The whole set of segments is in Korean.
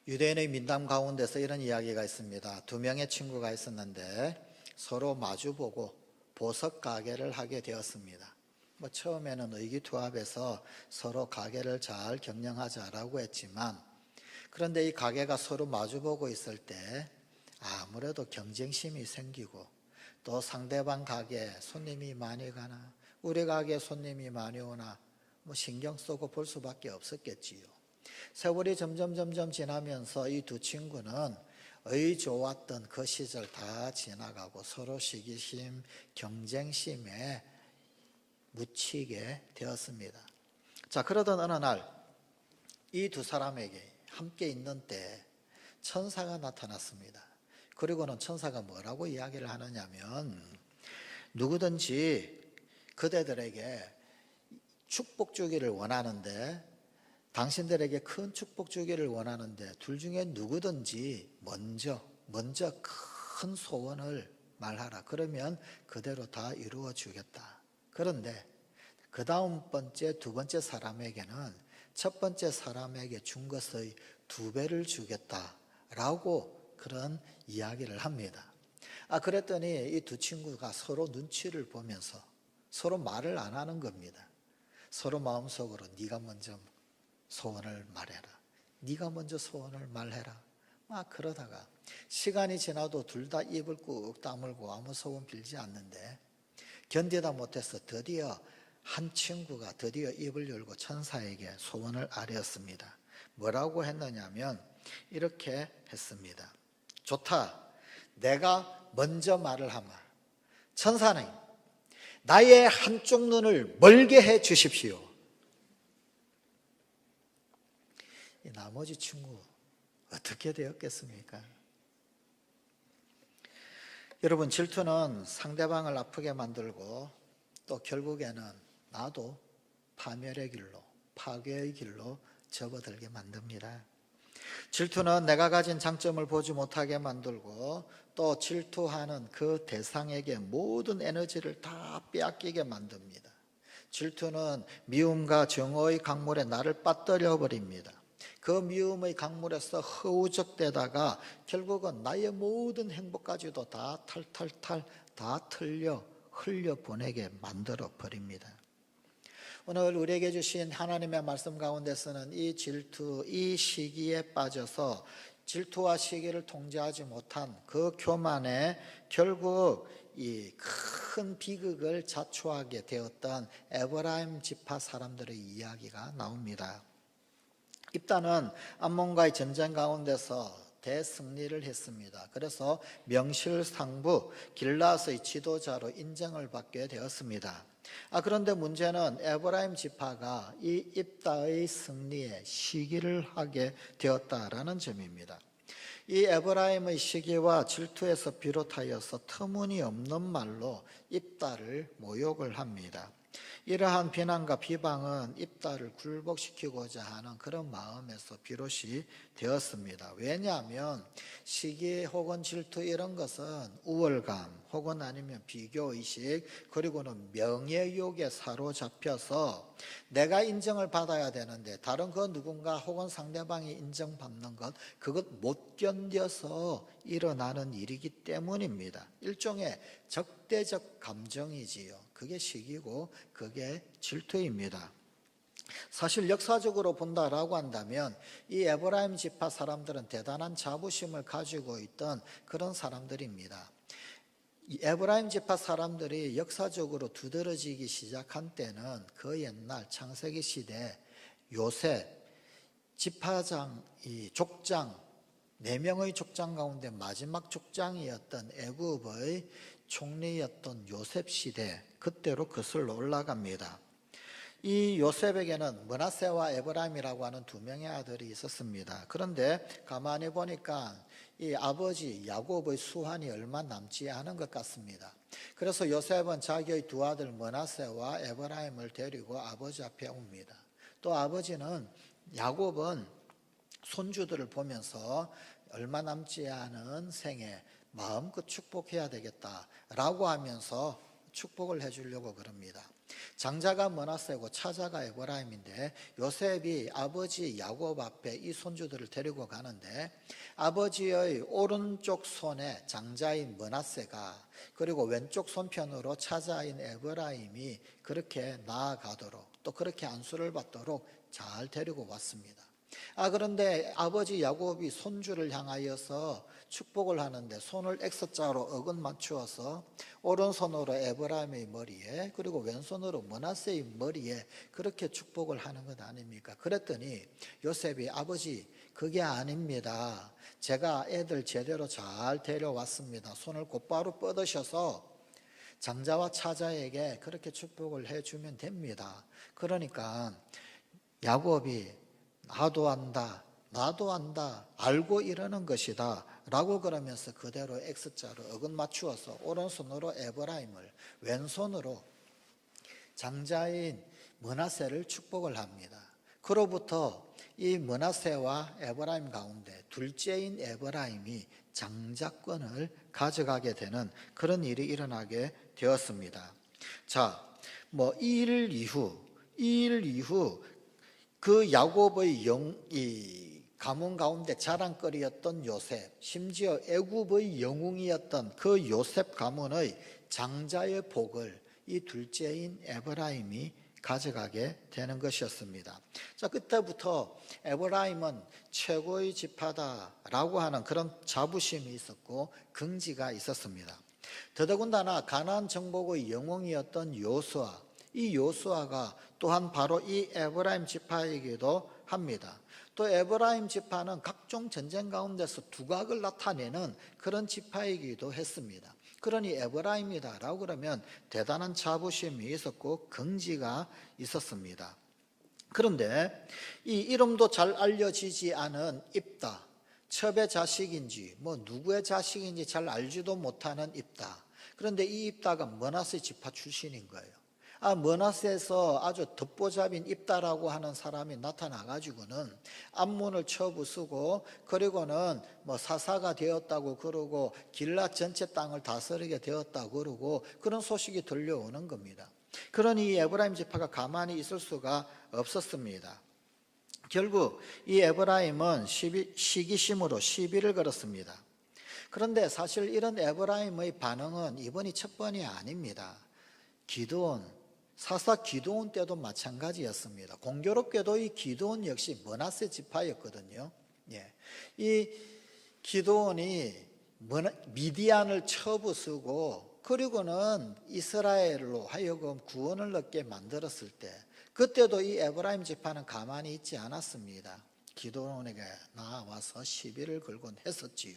유대인의 민담 가운데서 이런 이야기가 있습니다. 두 명의 친구가 있었는데 서로 마주보고 보석 가게를 하게 되었습니다. 처음에는 의기투합해서 서로 가게를 잘 경영하자라고 했지만, 그런데 이 가게가 서로 마주보고 있을 때 아무래도 경쟁심이 생기고, 또 상대방 가게 손님이 많이 가나, 우리 가게 손님이 많이 오나 신경 쓰고 볼 수밖에 없었겠지요. 세월이 점점 지나면서 이 두 친구는 좋았던 그 시절 다 지나가고 서로 시기심, 경쟁심에 묻히게 되었습니다. 자, 그러던 어느 날 이 두 사람에게 함께 있는 때 천사가 나타났습니다. 그리고는 천사가 뭐라고 이야기를 하느냐면, 누구든지 그대들에게 축복 주기를 원하는데, 당신들에게 큰 축복 주기를 원하는데 둘 중에 누구든지 먼저 큰 소원을 말하라. 그러면 그대로 다 이루어 주겠다. 그런데 그 다음 번째, 두 번째 사람에게는 첫 번째 사람에게 준 것의 2배를 주겠다라고 그런 이야기를 합니다. 그랬더니 이 두 친구가 서로 눈치를 보면서 서로 말을 안 하는 겁니다. 서로 마음속으로 네가 먼저 소원을 말해라, 네가 먼저 소원을 말해라, 막 그러다가 시간이 지나도 둘 다 입을 꾹 다물고 아무 소원 빌지 않는데, 견디다 못해서 드디어 한 친구가 드디어 입을 열고 천사에게 소원을 아뢰었습니다. 뭐라고 했느냐면 이렇게 했습니다. 좋다, 내가 먼저 말을 하마. 천사는 나의 한쪽 눈을 멀게 해 주십시오. 이 나머지 친구 어떻게 되었겠습니까? 여러분, 질투는 상대방을 아프게 만들고 또 결국에는 나도 파멸의 길로, 파괴의 길로 접어들게 만듭니다. 질투는 내가 가진 장점을 보지 못하게 만들고, 또 질투하는 그 대상에게 모든 에너지를 다 빼앗기게 만듭니다. 질투는 미움과 정오의 강물에 나를 빠뜨려 버립니다. 그 미움의 강물에서 허우적대다가 결국은 나의 모든 행복까지도 다 탈탈탈 다 흘려보내게 만들어 버립니다. 오늘 우리에게 주신 하나님의 말씀 가운데서는 이 질투, 이 시기에 빠져서 질투와 시기를 통제하지 못한 그 교만에 결국 이 큰 비극을 자초하게 되었던 에브라임 지파 사람들의 이야기가 나옵니다. 입다는 암몬과의 전쟁 가운데서 대승리를 했습니다. 그래서 명실상부 길라앗의 지도자로 인정을 받게 되었습니다. 그런데 문제는 에브라임 지파가 이 입다의 승리에 시기를 하게 되었다라는 점입니다. 이 에브라임의 시기와 질투에서 비롯하여서 터무니없는 말로 입다를 모욕을 합니다. 이러한 비난과 비방은 입다를 굴복시키고자 하는 그런 마음에서 비롯이 되었습니다. 왜냐하면 시기 혹은 질투 이런 것은 우월감 혹은 아니면 비교의식, 그리고는 명예욕에 사로잡혀서 내가 인정을 받아야 되는데 다른 그 누군가 혹은 상대방이 인정받는 것, 그것 못 견뎌서 일어나는 일이기 때문입니다. 일종의 적대적 감정이지요. 그게 시기고 그게 질투입니다. 사실 역사적으로 본다라고 한다면 이 에브라임 지파 사람들은 대단한 자부심을 가지고 있던 그런 사람들입니다. 이 에브라임 지파 사람들이 역사적으로 두드러지기 시작한 때는 그 옛날 창세기 시대 요셉 지파장, 이 족장 4명의 족장 가운데 마지막 족장이었던 애굽의 총리였던 요셉 시대, 그때로 거슬러 올라갑니다. 이 요셉에게는 므낫세와 에브라임이라고 하는 2명의 아들이 있었습니다. 그런데 가만히 보니까 이 아버지 야곱의 수한이 얼마 남지 않은 것 같습니다. 그래서 요셉은 자기의 2 아들 므낫세와 에브라임을 데리고 아버지 앞에 옵니다. 또 아버지는 야곱은 손주들을 보면서 얼마 남지 않은 생에 마음껏 축복해야 되겠다라고 하면서 축복을 해주려고 그럽니다. 장자가 므낫세고 차자가 에브라임인데 요셉이 아버지 야곱 앞에 이 손주들을 데리고 가는데 아버지의 오른쪽 손에 장자인 므낫세가 그리고 왼쪽 손편으로 차자인 에브라임이 그렇게 나아가도록 또 그렇게 안수를 받도록 잘 데리고 왔습니다. 그런데 아버지 야곱이 손주를 향하여서 축복을 하는데 손을 X자로 어긋 맞추어서 오른손으로 에브라임의 머리에 그리고 왼손으로 므낫세의 머리에 그렇게 축복을 하는 것 아닙니까? 그랬더니 요셉이 아버지 그게 아닙니다. 제가 애들 제대로 잘 데려왔습니다. 손을 곧바로 뻗으셔서 장자와 차자에게 그렇게 축복을 해주면 됩니다. 그러니까 야곱이 나도 안다, 알고 이러는 것이다 라고 그러면서 그대로 X자로 어긋 맞추어서 오른손으로 에브라임을 왼손으로 장자인 므낫세를 축복을 합니다. 그로부터 이 므낫세와 에브라임 가운데 둘째인 에브라임이 장자권을 가져가게 되는 그런 일이 일어나게 되었습니다. 자, 이 일 이후 그 야곱의 이 가문 가운데 자랑거리였던 요셉, 심지어 애굽의 영웅이었던 그 요셉 가문의 장자의 복을 이 둘째인 에브라임이 가져가게 되는 것이었습니다. 자, 그때부터 에브라임은 최고의 지파다라고 하는 그런 자부심이 있었고 긍지가 있었습니다. 더더군다나 가나안 정복의 영웅이었던 요수아, 이 요수아가 또한 바로 이 에브라임 지파이기도 합니다. 또 에브라임 지파는 각종 전쟁 가운데서 두각을 나타내는 그런 지파이기도 했습니다. 그러니 에브라임이다라고 그러면 대단한 자부심이 있었고 긍지가 있었습니다. 그런데 이 이름도 잘 알려지지 않은 입다, 첩의 자식인지 누구의 자식인지 잘 알지도 못하는 입다. 그런데 이 입다가 므낫세 지파 출신인 거예요. 므낫세에서 아주 덮보잡인 입다라고 하는 사람이 나타나가지고는 암몬을 쳐부수고 그리고는 사사가 되었다고 그러고 길랏 전체 땅을 다스리게 되었다고 그러고 그런 소식이 들려오는 겁니다. 그러니 이 에브라임 지파가 가만히 있을 수가 없었습니다. 결국 이 에브라임은 시기심으로 시비를 걸었습니다. 그런데 사실 이런 에브라임의 반응은 이번이 첫 번이 아닙니다. 사사 기드온 때도 마찬가지였습니다. 공교롭게도 이 기드온 역시 므낫세 지파였거든요. 이 기드온이 미디안을 쳐부수고 그리고는 이스라엘로 하여금 구원을 얻게 만들었을 때 그때도 이 에브라임 지파는 가만히 있지 않았습니다. 기드온에게 나와서 시비를 걸곤 했었지요.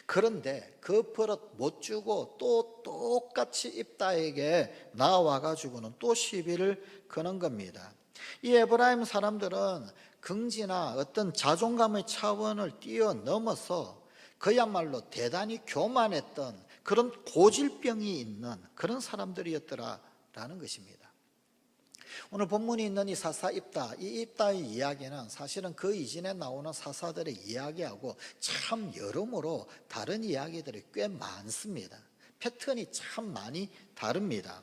그런데 그 버릇 못 주고 또 똑같이 입다에게 나와가지고는 또 시비를 거는 겁니다. 이 에브라임 사람들은 긍지나 어떤 자존감의 차원을 뛰어넘어서 그야말로 대단히 교만했던 그런 고질병이 있는 그런 사람들이었더라라는 것입니다. 오늘 본문이 있는 이 사사 입다, 이 입다의 이야기는 사실은 그 이전에 나오는 사사들의 이야기하고 참 여러모로 다른 이야기들이 꽤 많습니다. 패턴이 참 많이 다릅니다.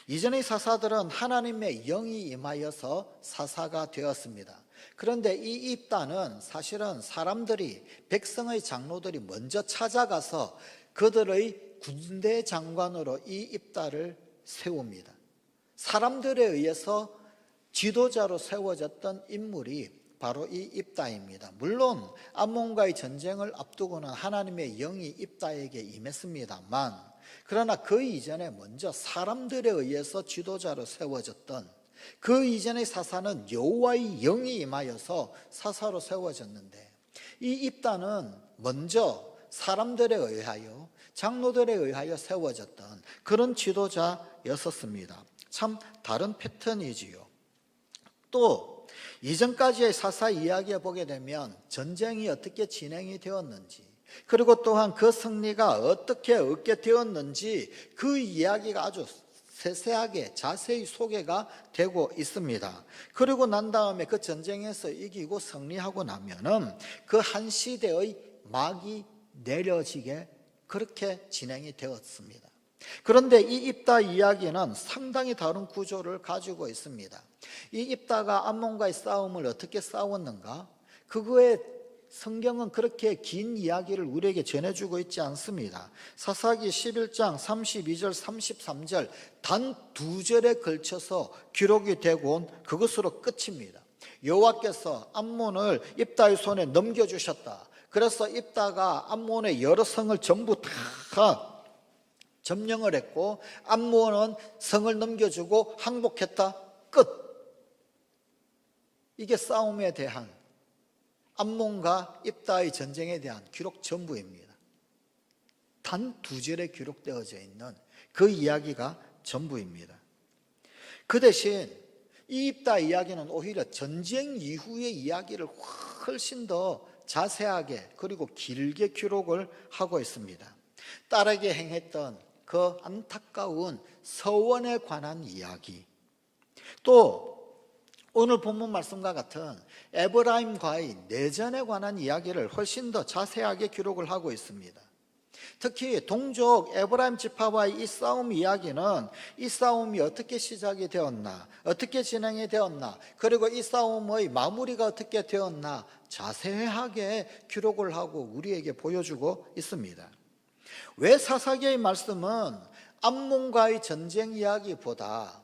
이전의 사사들은 하나님의 영이 임하여서 사사가 되었습니다. 그런데 이 입다는 사실은 사람들이 백성의 장로들이 먼저 찾아가서 그들의 군대 장관으로 이 입다를 세웁니다. 사람들에 의해서 지도자로 세워졌던 인물이 바로 이 입다입니다. 물론 암몬과의 전쟁을 앞두고는 하나님의 영이 입다에게 임했습니다만 그러나 그 이전에 먼저 사람들에 의해서 지도자로 세워졌던 그 이전의 사사는 여호와의 영이 임하여서 사사로 세워졌는데 이 입다는 먼저 사람들에 의하여 장로들에 의하여 세워졌던 그런 지도자였었습니다. 참 다른 패턴이지요. 또 이전까지의 사사 이야기에 보게 되면 전쟁이 어떻게 진행이 되었는지 그리고 또한 그 승리가 어떻게 얻게 되었는지 그 이야기가 아주 세세하게 자세히 소개가 되고 있습니다. 그리고 난 다음에 그 전쟁에서 이기고 승리하고 나면은 그 한 시대의 막이 내려지게 그렇게 진행이 되었습니다. 그런데 이 입다 이야기는 상당히 다른 구조를 가지고 있습니다. 이 입다가 암몬과의 싸움을 어떻게 싸웠는가? 그거에 성경은 그렇게 긴 이야기를 우리에게 전해주고 있지 않습니다. 사사기 11장 32절 33절 단 2절에 걸쳐서 기록이 되고 온 그것으로 끝입니다. 여호와께서 암몬을 입다의 손에 넘겨주셨다. 그래서 입다가 암몬의 여러 성을 전부 다 점령을 했고 암몬은 성을 넘겨주고 항복했다. 끝. 이게 싸움에 대한 암몬과 입다의 전쟁에 대한 기록 전부입니다. 단 2절에 기록되어져 있는 그 이야기가 전부입니다. 그 대신 이 입다 이야기는 오히려 전쟁 이후의 이야기를 훨씬 더 자세하게 그리고 길게 기록을 하고 있습니다. 딸에게 행했던 그 안타까운 서원에 관한 이야기, 또 오늘 본문 말씀과 같은 에브라임과의 내전에 관한 이야기를 훨씬 더 자세하게 기록을 하고 있습니다. 특히 동족 에브라임 지파와의 이 싸움 이야기는 이 싸움이 어떻게 시작이 되었나, 어떻게 진행이 되었나, 그리고 이 싸움의 마무리가 어떻게 되었나 자세하게 기록을 하고 우리에게 보여주고 있습니다. 왜 사사기의 말씀은 암몬과의 전쟁 이야기보다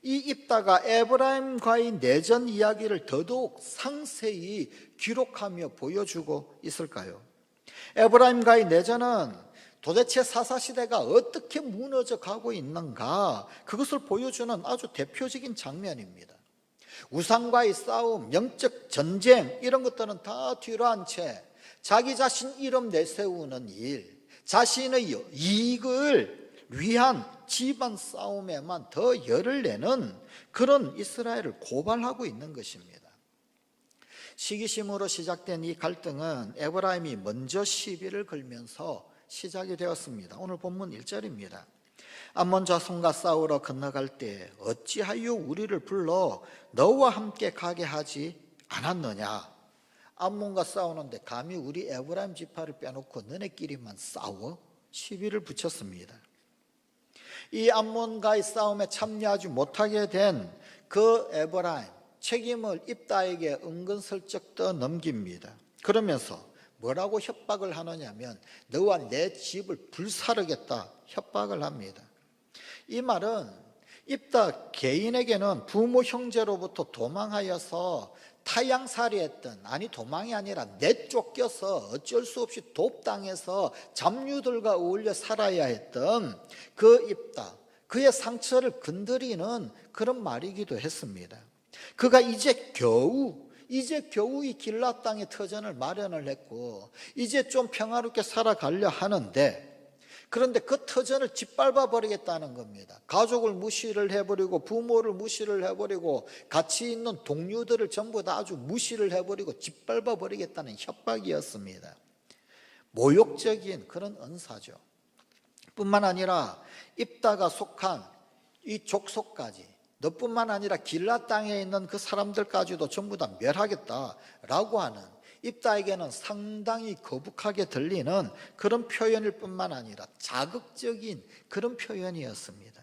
이 입다가 에브라임과의 내전 이야기를 더더욱 상세히 기록하며 보여주고 있을까요? 에브라임과의 내전은 도대체 사사시대가 어떻게 무너져 가고 있는가, 그것을 보여주는 아주 대표적인 장면입니다. 우상과의 싸움, 영적 전쟁, 이런 것들은 다 뒤로 한 채 자기 자신 이름 내세우는 일, 자신의 이익을 위한 집안 싸움에만 더 열을 내는 그런 이스라엘을 고발하고 있는 것입니다. 시기심으로 시작된 이 갈등은 에브라임이 먼저 시비를 걸면서 시작이 되었습니다. 오늘 본문 1절입니다. 암몬 자손과 싸우러 건너갈 때 어찌하여 우리를 불러 너와 함께 가게 하지 않았느냐? 암몬과 싸우는데 감히 우리 에브라임 지파를 빼놓고 너네끼리만 싸워? 시비를 붙였습니다. 이 암몬과의 싸움에 참여하지 못하게 된 그 에브라임, 책임을 입다에게 은근슬쩍 떠넘깁니다. 그러면서 뭐라고 협박을 하느냐면 너와 내 집을 불사르겠다 협박을 합니다. 이 말은 입다 개인에게는 부모 형제로부터 도망하여서 타양살이했던, 아니 도망이 아니라 내쫓겨서 어쩔 수 없이 돕당해서 잡류들과 어울려 살아야 했던 그 입다, 그의 상처를 건드리는 그런 말이기도 했습니다. 그가 이제 겨우 이 길라 땅의 터전을 마련을 했고 이제 좀 평화롭게 살아가려 하는데, 그런데 그 터전을 짓밟아 버리겠다는 겁니다. 가족을 무시를 해버리고 부모를 무시를 해버리고 같이 있는 동료들을 전부 다 아주 무시를 해버리고 짓밟아 버리겠다는 협박이었습니다. 모욕적인 그런 언사죠. 뿐만 아니라 입다가 속한 이 족속까지, 너뿐만 아니라 길라 땅에 있는 그 사람들까지도 전부 다 멸하겠다라고 하는, 입다에게는 상당히 거북하게 들리는 그런 표현일 뿐만 아니라 자극적인 그런 표현이었습니다.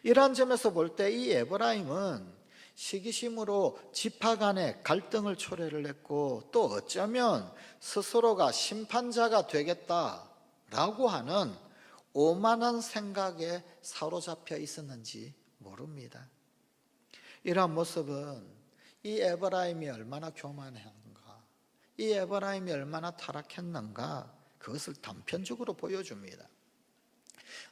이러한 점에서 볼 때 이 에브라임은 시기심으로 지파 간의 갈등을 초래를 했고, 또 어쩌면 스스로가 심판자가 되겠다라고 하는 오만한 생각에 사로잡혀 있었는지 모릅니다. 이러한 모습은 이 에브라임이 얼마나 교만했는가, 이 에브라임이 얼마나 타락했는가, 그것을 단편적으로 보여줍니다.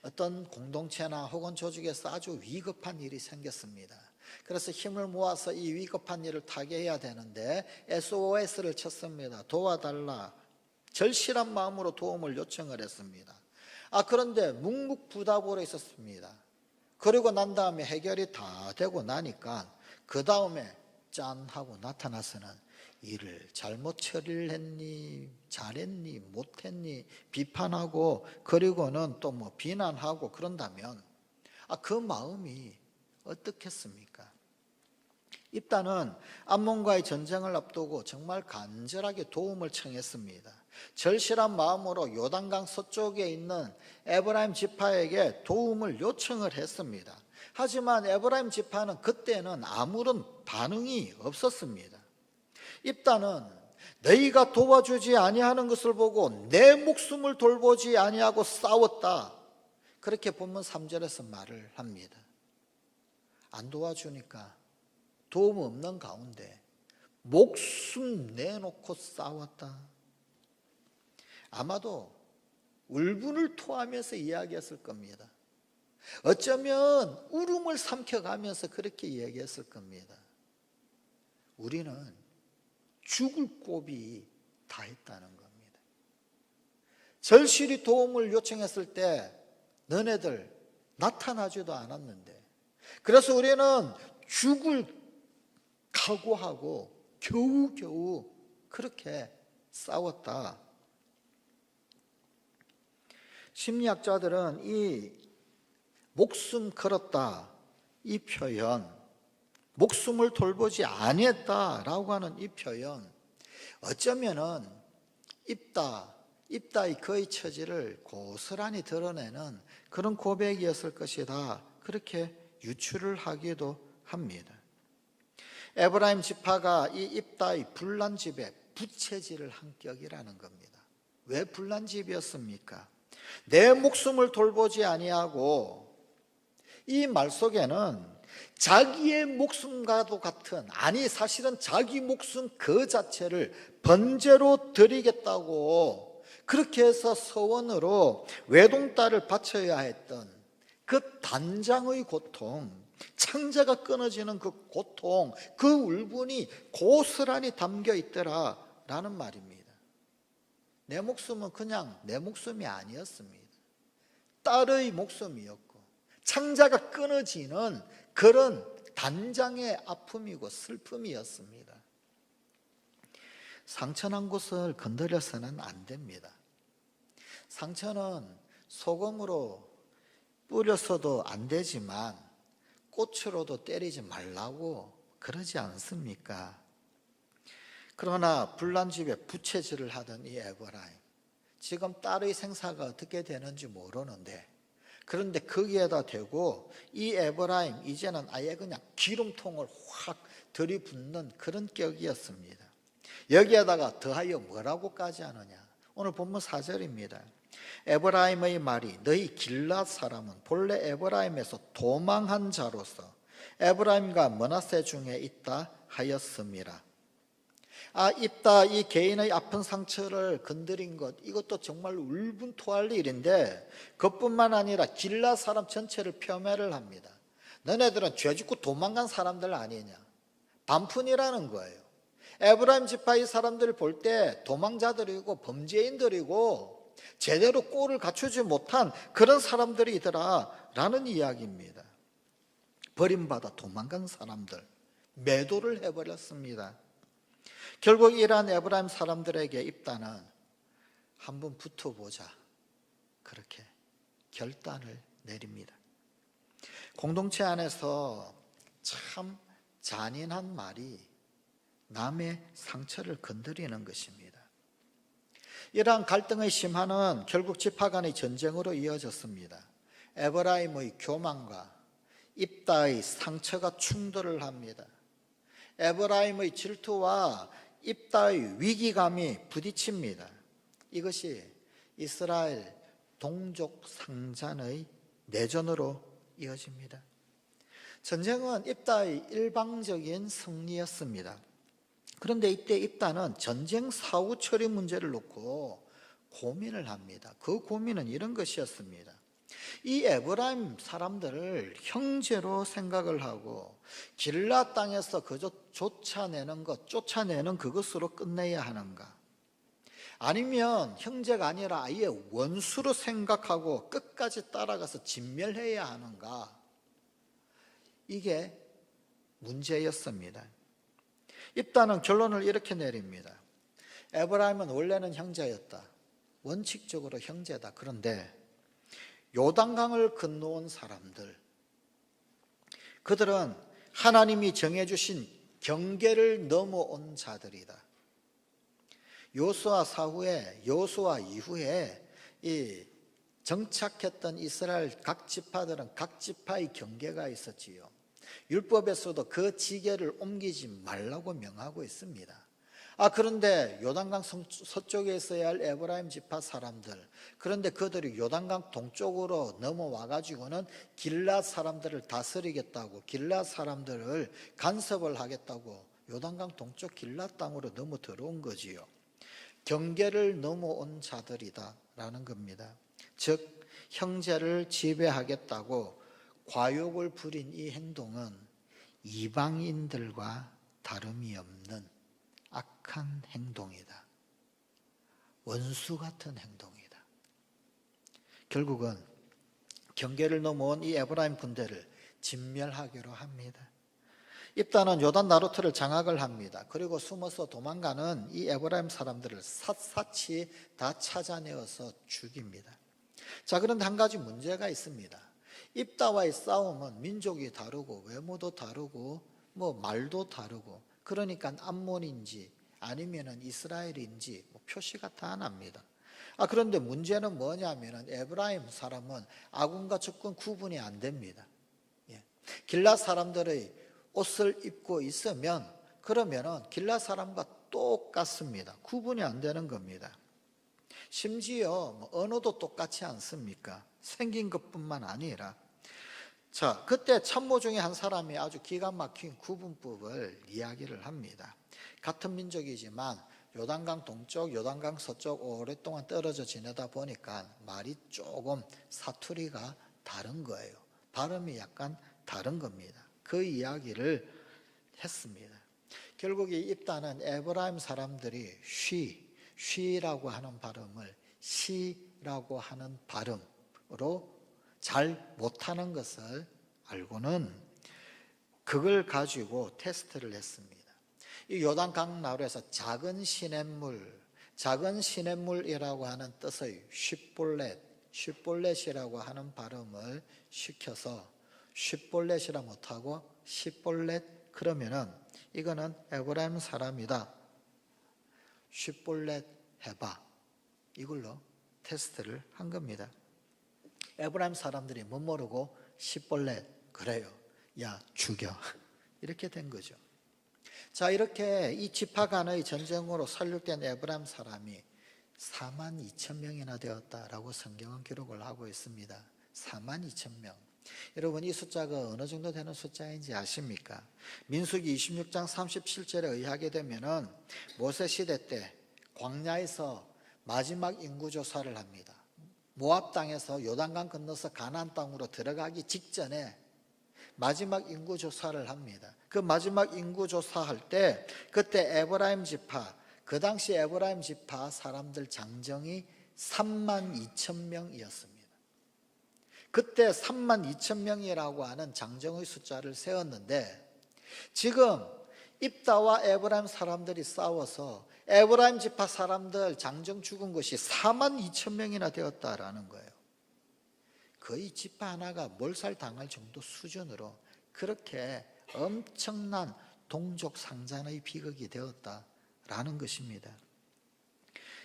어떤 공동체나 혹은 조직에서 아주 위급한 일이 생겼습니다. 그래서 힘을 모아서 이 위급한 일을 타개해야 되는데 SOS를 쳤습니다. 도와달라, 절실한 마음으로 도움을 요청을 했습니다. 그런데 묵묵부답으로 있었습니다. 그리고 난 다음에 해결이 다 되고 나니까 그 다음에 짠 하고 나타나서는 일을 잘못 처리를 했니, 잘했니, 못했니 비판하고, 그리고는 또 뭐 비난하고 그런다면 그 마음이 어떻겠습니까? 입다는 암몬과의 전쟁을 앞두고 정말 간절하게 도움을 청했습니다. 절실한 마음으로 요단강 서쪽에 있는 에브라임 지파에게 도움을 요청을 했습니다. 하지만 에브라임 지파는 그때는 아무런 반응이 없었습니다. 입다는 너희가 도와주지 아니하는 것을 보고 내 목숨을 돌보지 아니하고 싸웠다. 그렇게 본문 3절에서 말을 합니다. 안 도와주니까 도움 없는 가운데 목숨 내놓고 싸웠다. 아마도 울분을 토하면서 이야기했을 겁니다. 어쩌면 울음을 삼켜가면서 그렇게 이야기했을 겁니다. 우리는 죽을 곱이 다 했다는 겁니다. 절실히 도움을 요청했을 때 너네들 나타나지도 않았는데, 그래서 우리는 죽을 각오하고 겨우겨우 그렇게 싸웠다. 심리학자들은 이 목숨 걸었다, 이 표현, 목숨을 돌보지 아니했다라고 하는 이 표현, 어쩌면은 입다의 그의 처지를 고스란히 드러내는 그런 고백이었을 것이다, 그렇게 유추를 하기도 합니다. 에브라임 지파가 이 입다의 불난집에 부채질을 한 격이라는 겁니다. 왜 불난집이었습니까? 내 목숨을 돌보지 아니하고, 이 말 속에는 자기의 목숨과도 같은, 아니 사실은 자기 목숨 그 자체를 번제로 드리겠다고 그렇게 해서 서원으로 외동딸을 바쳐야 했던 그 단장의 고통, 창자가 끊어지는 그 고통, 그 울분이 고스란히 담겨 있더라라는 말입니다. 내 목숨은 그냥 내 목숨이 아니었습니다. 딸의 목숨이었고 창자가 끊어지는 그런 단장의 아픔이고 슬픔이었습니다. 상처난 곳을 건드려서는 안 됩니다. 상처는 소금으로 뿌려서도 안 되지만 꽃으로도 때리지 말라고 그러지 않습니까? 그러나 불난집에 부채질을 하던 이 에브라임, 지금 딸의 생사가 어떻게 되는지 모르는데, 그런데 거기에다 대고 이 에브라임 이제는 아예 그냥 기름통을 확 들이붓는 그런 격이었습니다. 여기에다가 더하여 뭐라고까지 하느냐? 오늘 본문 4절입니다. 에브라임의 말이 너희 길앗 사람은 본래 에브라임에서 도망한 자로서 에브라임과 므낫세 중에 있다 하였음이라. 입다, 이 개인의 아픈 상처를 건드린 것, 이것도 정말 울분 토할 일인데, 그것뿐만 아니라 길앗 사람 전체를 폄훼를 합니다. 너네들은 죄 짓고 도망간 사람들 아니냐, 반푼이라는 거예요. 에브라임 지파의 사람들을 볼 때 도망자들이고 범죄인들이고 제대로 꼴을 갖추지 못한 그런 사람들이더라 라는 이야기입니다. 버림받아 도망간 사람들, 매도를 해버렸습니다. 결국 이러한 에브라임 사람들에게 입다는 한번 붙어보자, 그렇게 결단을 내립니다. 공동체 안에서 참 잔인한 말이 남의 상처를 건드리는 것입니다. 이러한 갈등의 심화는 결국 지파 간의 전쟁으로 이어졌습니다. 에브라임의 교만과 입다의 상처가 충돌을 합니다. 에브라임의 질투와 입다의 위기감이 부딪힙니다. 이것이 이스라엘 동족 상잔의 내전으로 이어집니다. 전쟁은 입다의 일방적인 승리였습니다. 그런데 이때 입다는 전쟁 사후 처리 문제를 놓고 고민을 합니다. 그 고민은 이런 것이었습니다. 이 에브라임 사람들을 형제로 생각을 하고 길앗 땅에서 그저 쫓아내는 그것으로 끝내야 하는가? 아니면 형제가 아니라 아예 원수로 생각하고 끝까지 따라가서 진멸해야 하는가? 이게 문제였습니다. 입다는 결론을 이렇게 내립니다. 에브라임은 원래는 형제였다. 원칙적으로 형제다. 그런데 요단강을 건너온 사람들, 그들은 하나님이 정해주신 경계를 넘어온 자들이다. 여호수아 이후에 이 정착했던 이스라엘 각 지파들은 각 지파의 경계가 있었지요. 율법에서도 그 지계를 옮기지 말라고 명하고 있습니다. 그런데 요단강 서쪽에 있어야 할 에브라임 지파 사람들, 그런데 그들이 요단강 동쪽으로 넘어와 가지고는 길앗 사람들을 다스리겠다고, 길앗 사람들을 간섭을 하겠다고 요단강 동쪽 길앗 땅으로 넘어 들어온 거지요. 경계를 넘어온 자들이다라는 겁니다. 즉 형제를 지배하겠다고 과욕을 부린 이 행동은 이방인들과 다름이 없는 악한 행동이다. 원수 같은 행동이다. 결국은 경계를 넘어온 이 에브라임 군대를 진멸하기로 합니다. 입다는 요단 나루트를 장악을 합니다. 그리고 숨어서 도망가는 이 에브라임 사람들을 샅샅이 다 찾아내어서 죽입니다. 자, 그런데 한 가지 문제가 있습니다. 입다와의 싸움은 민족이 다르고 외모도 다르고 말도 다르고, 그러니까 암몬인지 아니면은 이스라엘인지 표시가 다 납니다. 그런데 문제는 뭐냐면은 에브라임 사람은 아군과 적군 구분이 안 됩니다. 길앗 사람들의 옷을 입고 있으면 그러면은 길앗 사람과 똑같습니다. 구분이 안 되는 겁니다. 심지어 언어도 똑같지 않습니까? 생긴 것뿐만 아니라. 자, 그때 참모 중에 한 사람이 아주 기가 막힌 구분법을 이야기를 합니다. 같은 민족이지만 요단강 동쪽, 요단강 서쪽 오랫동안 떨어져 지내다 보니까 말이 조금 사투리가 다른 거예요. 발음이 약간 다른 겁니다. 그 이야기를 했습니다. 결국 이 입다는 에브라임 사람들이 쉬라고 하는 발음을 시라고 하는 발음으로 잘 못하는 것을 알고는 그걸 가지고 테스트를 했습니다. 이 요단강 나루에서 작은 시냇물이라고 하는 뜻의 쉿볼렛이라고 하는 발음을 시켜서 쉿볼렛이라 못하고 쉿볼렛, 그러면은 이거는 에브라임 사람이다, 쉿볼렛 해봐, 이걸로 테스트를 한 겁니다. 에브라임 사람들이 못 모르고 쉿볼렛, 그래요, 야 죽여, 이렇게 된 거죠. 자, 이렇게 이 지파 간의 전쟁으로 살육된 에브라임 사람이 42,000명이나 되었다라고 성경은 기록을 하고 있습니다. 42,000명. 여러분, 이 숫자가 어느 정도 되는 숫자인지 아십니까? 민수기 26장 37절에 의하게 되면은 모세 시대 때 광야에서 마지막 인구 조사를 합니다. 모압 땅에서 요단강 건너서 가나안 땅으로 들어가기 직전에 마지막 인구 조사를 합니다. 그 마지막 인구 조사할 때 그때 에브라임 지파, 그 당시 에브라임 지파 사람들 장정이 32,000명이었습니다. 그때 32,000명이라고 하는 장정의 숫자를 세웠는데, 지금 입다와 에브라임 사람들이 싸워서 에브라임 지파 사람들 장정 죽은 것이 42,000명이나 되었다라는 거예요. 거의 지파 하나가 몰살당할 정도 수준으로 그렇게 엄청난 동족 상잔의 비극이 되었다라는 것입니다.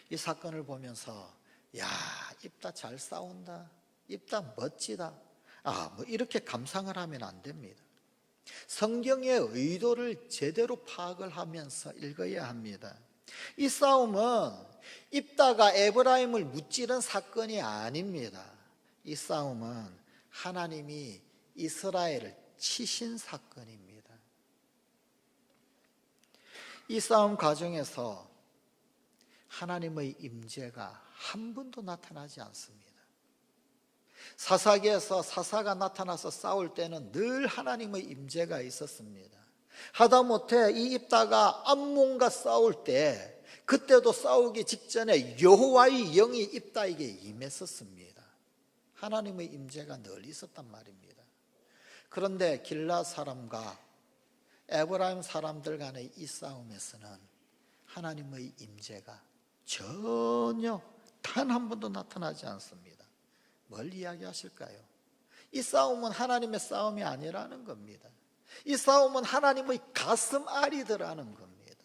이 사건을 보면서 야, 입다 잘 싸운다, 입다 멋지다, 이렇게 감상을 하면 안 됩니다. 성경의 의도를 제대로 파악을 하면서 읽어야 합니다. 이 싸움은 입다가 에브라임을 무찌른 사건이 아닙니다. 이 싸움은 하나님이 이스라엘을 치신 사건입니다. 이 싸움 과정에서 하나님의 임재가 한 번도 나타나지 않습니다. 사사기에서 사사가 나타나서 싸울 때는 늘 하나님의 임재가 있었습니다. 하다못해 이 입다가 암몬과 싸울 때, 그때도 싸우기 직전에 여호와의 영이 입다에게 임했었습니다. 하나님의 임재가 늘 있었단 말입니다. 그런데 길앗 사람과 에브라임 사람들 간의 이 싸움에서는 하나님의 임재가 전혀 단 한 번도 나타나지 않습니다. 뭘 이야기하실까요? 이 싸움은 하나님의 싸움이 아니라는 겁니다. 이 싸움은 하나님의 가슴 아리더라는 겁니다.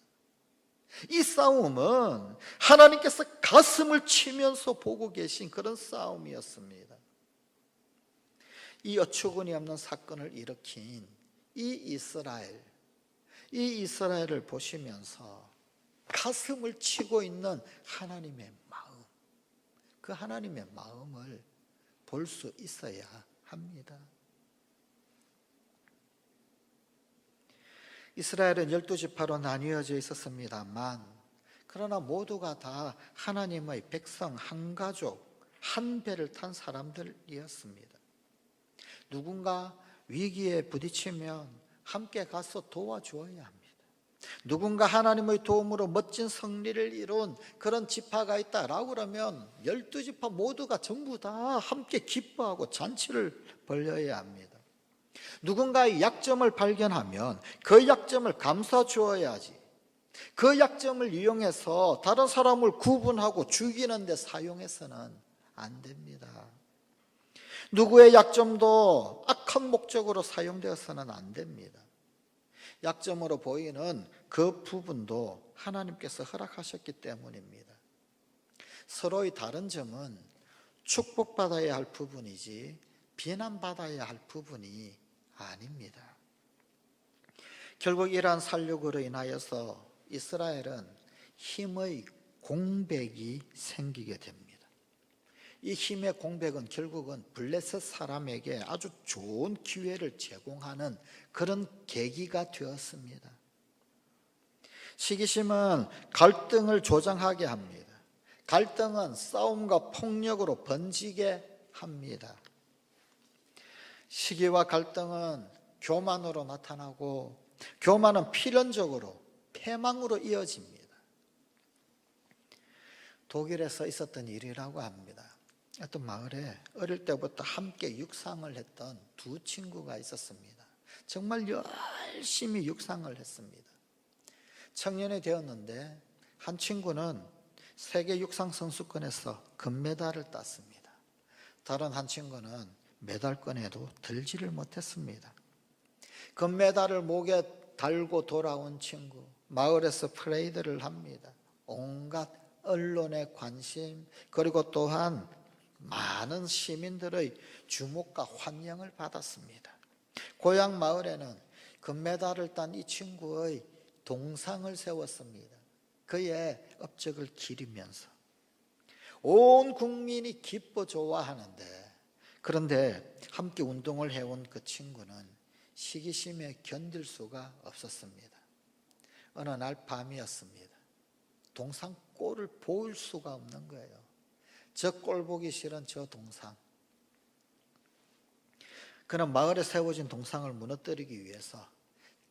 이 싸움은 하나님께서 가슴을 치면서 보고 계신 그런 싸움이었습니다. 이 어처구니 없는 사건을 일으킨 이 이스라엘을 보시면서 가슴을 치고 있는 하나님의 마음, 그 하나님의 마음을 볼 수 있어야 합니다. 이스라엘은 12지파로 나뉘어져 있었습니다만, 그러나 모두가 다 하나님의 백성, 한 가족, 한 배를 탄 사람들이었습니다. 누군가 위기에 부딪히면 함께 가서 도와주어야 합니다. 누군가 하나님의 도움으로 멋진 승리를 이룬 그런 지파가 있다라고 그러면 12지파 모두가 전부 다 함께 기뻐하고 잔치를 벌여야 합니다. 누군가의 약점을 발견하면 그 약점을 감싸 주어야지, 그 약점을 이용해서 다른 사람을 구분하고 죽이는 데 사용해서는 안 됩니다. 누구의 약점도 악한 목적으로 사용되어서는 안 됩니다. 약점으로 보이는 그 부분도 하나님께서 허락하셨기 때문입니다. 서로의 다른 점은 축복받아야 할 부분이지 비난받아야 할 부분이 아닙니다. 결국 이러한 살육으로 인하여서 이스라엘은 힘의 공백이 생기게 됩니다. 이 힘의 공백은 결국은 블레셋 사람에게 아주 좋은 기회를 제공하는 그런 계기가 되었습니다. 시기심은 갈등을 조장하게 합니다. 갈등은 싸움과 폭력으로 번지게 합니다. 시기와 갈등은 교만으로 나타나고, 교만은 필연적으로 패망으로 이어집니다. 독일에서 있었던 일이라고 합니다. 어떤 마을에 어릴 때부터 함께 육상을 했던 두 친구가 있었습니다. 정말 열심히 육상을 했습니다. 청년이 되었는데 한 친구는 세계 육상 선수권에서 금메달을 땄습니다. 다른 한 친구는 메달권에도 들지를 못했습니다. 금메달을 목에 달고 돌아온 친구, 마을에서 프레이드를 합니다. 온갖 언론의 관심, 그리고 또한 많은 시민들의 주목과 환영을 받았습니다. 고향 마을에는 금메달을 딴 이 친구의 동상을 세웠습니다. 그의 업적을 기리면서 온 국민이 기뻐 좋아하는데, 그런데 함께 운동을 해온 그 친구는 시기심에 견딜 수가 없었습니다. 어느 날 밤이었습니다. 동상 꼴을 볼 수가 없는 거예요. 저 꼴 보기 싫은 저 동상. 그는 마을에 세워진 동상을 무너뜨리기 위해서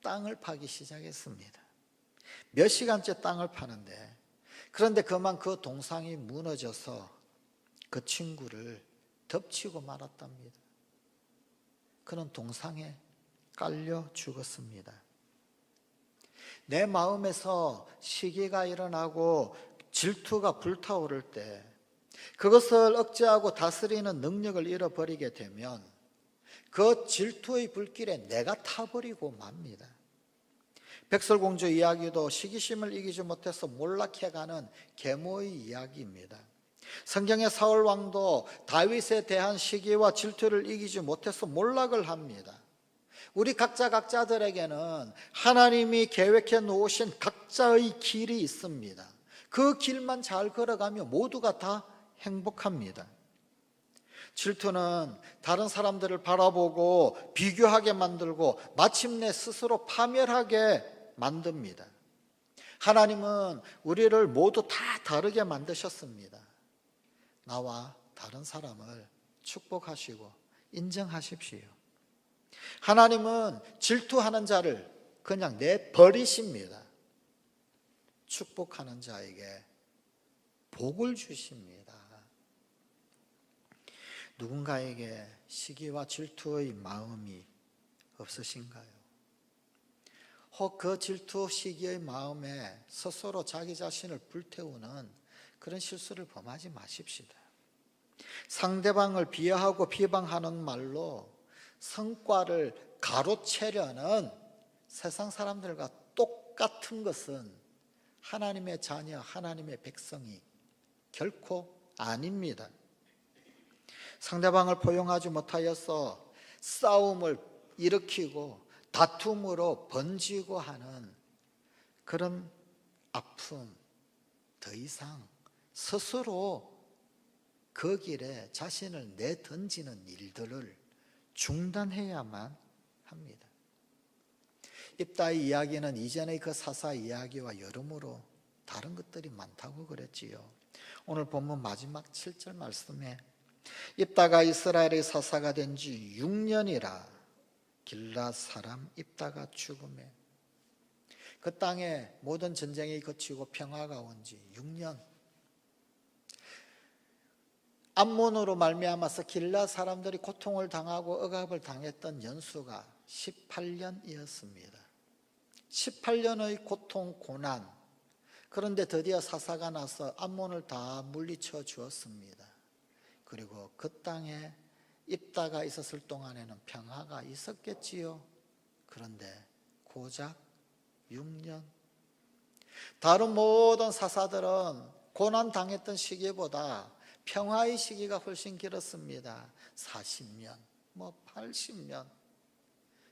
땅을 파기 시작했습니다. 몇 시간째 땅을 파는데, 그런데 그만 그 동상이 무너져서 그 친구를 덮치고 말았답니다. 그는 동상에 깔려 죽었습니다. 내 마음에서 시기가 일어나고 질투가 불타오를 때, 그것을 억제하고 다스리는 능력을 잃어버리게 되면 그 질투의 불길에 내가 타버리고 맙니다. 백설공주 이야기도 시기심을 이기지 못해서 몰락해가는 계모의 이야기입니다. 성경의 사울 왕도 다윗에 대한 시기와 질투를 이기지 못해서 몰락을 합니다. 우리 각자들에게는 하나님이 계획해 놓으신 각자의 길이 있습니다. 그 길만 잘 걸어가면 모두가 다 행복합니다. 질투는 다른 사람들을 바라보고 비교하게 만들고 마침내 스스로 파멸하게 만듭니다. 하나님은 우리를 모두 다 다르게 만드셨습니다. 나와 다른 사람을 축복하시고 인정하십시오. 하나님은 질투하는 자를 그냥 내버리십니다. 축복하는 자에게 복을 주십니다. 누군가에게 시기와 질투의 마음이 없으신가요? 혹 그 질투, 시기의 마음에 스스로 자기 자신을 불태우는 그런 실수를 범하지 마십시다. 상대방을 비하하고 비방하는 말로 성과를 가로채려는 세상 사람들과 똑같은 것은 하나님의 자녀, 하나님의 백성이 결코 아닙니다. 상대방을 포용하지 못하여서 싸움을 일으키고 다툼으로 번지고 하는 그런 아픔, 더 이상 스스로 그 길에 자신을 내던지는 일들을 중단해야만 합니다. 입다의 이야기는 이전의 그 사사 이야기와 여러모로 다른 것들이 많다고 그랬지요. 오늘 본문 마지막 7절 말씀에 입다가 이스라엘의 사사가 된 지 6년이라 길랏 사람 입다가 죽음에, 그 땅에 모든 전쟁이 그치고 평화가 온 지 6년, 암몬으로 말미암아서 길랏 사람들이 고통을 당하고 억압을 당했던 연수가 18년이었습니다. 18년의 고통, 고난, 그런데 드디어 사사가 나서 암몬을 다 물리쳐 주었습니다. 그리고 그 땅에 입다가 있었을 동안에는 평화가 있었겠지요. 그런데 고작 6년. 다른 모든 사사들은 고난 당했던 시기보다 평화의 시기가 훨씬 길었습니다. 40년, 80년.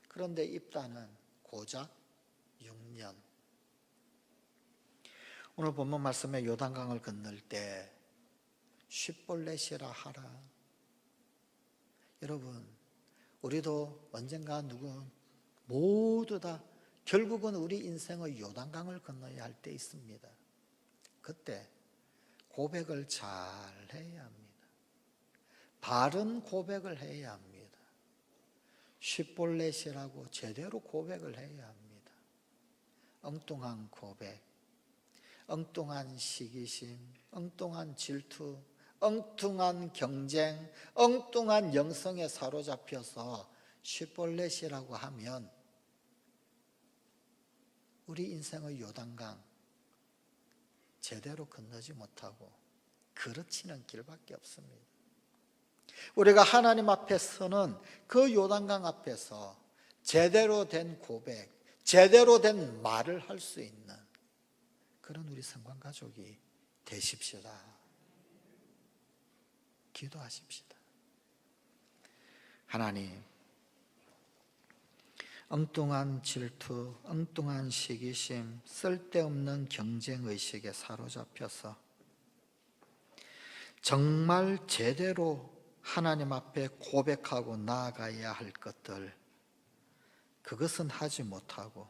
그런데 입다는 고작 6년. 오늘 본문 말씀에 요단강을 건널 때 쉿볼렛이라 하라. 여러분, 우리도 언젠가 모두 다 결국은 우리 인생의 요단강을 건너야 할 때 있습니다. 그때 고백을 잘 해야 합니다. 바른 고백을 해야 합니다. 쉿볼렛이라고 제대로 고백을 해야 합니다. 엉뚱한 고백, 엉뚱한 시기심, 엉뚱한 질투, 엉뚱한 경쟁, 엉뚱한 영성에 사로잡혀서 쉿볼렛이라고 하면 우리 인생의 요단강 제대로 건너지 못하고 그르치는 길밖에 없습니다. 우리가 하나님 앞에 서는 그 요단강 앞에서 제대로 된 고백, 제대로 된 말을 할 수 있는 그런 우리 성관 가족이 되십시다. 기도하십시다. 하나님, 엉뚱한 질투, 엉뚱한 시기심, 쓸데없는 경쟁의식에 사로잡혀서 정말 제대로 하나님 앞에 고백하고 나아가야 할 것들, 그것은 하지 못하고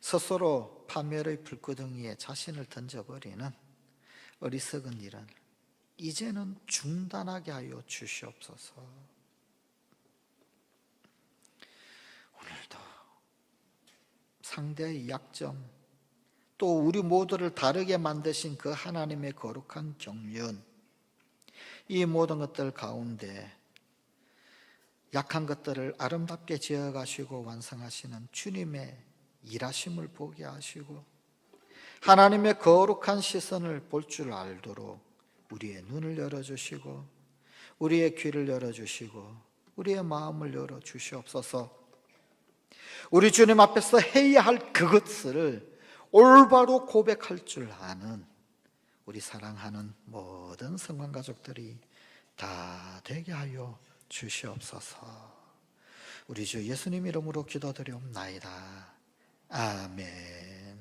스스로 파멸의 불구덩이에 자신을 던져버리는 어리석은 일은 이제는 중단하게 하여 주시옵소서. 오늘도 상대의 약점, 또 우리 모두를 다르게 만드신 그 하나님의 거룩한 경륜, 이 모든 것들 가운데 약한 것들을 아름답게 지어가시고 완성하시는 주님의 일하심을 보게 하시고 하나님의 거룩한 시선을 볼 줄 알도록 우리의 눈을 열어주시고 우리의 귀를 열어주시고 우리의 마음을 열어주시옵소서. 우리 주님 앞에서 해야 할 그것을 올바로 고백할 줄 아는 우리 사랑하는 모든 성관 가족들이 다 되게 하여 주시옵소서. 우리 주 예수님 이름으로 기도드리옵나이다. 아멘.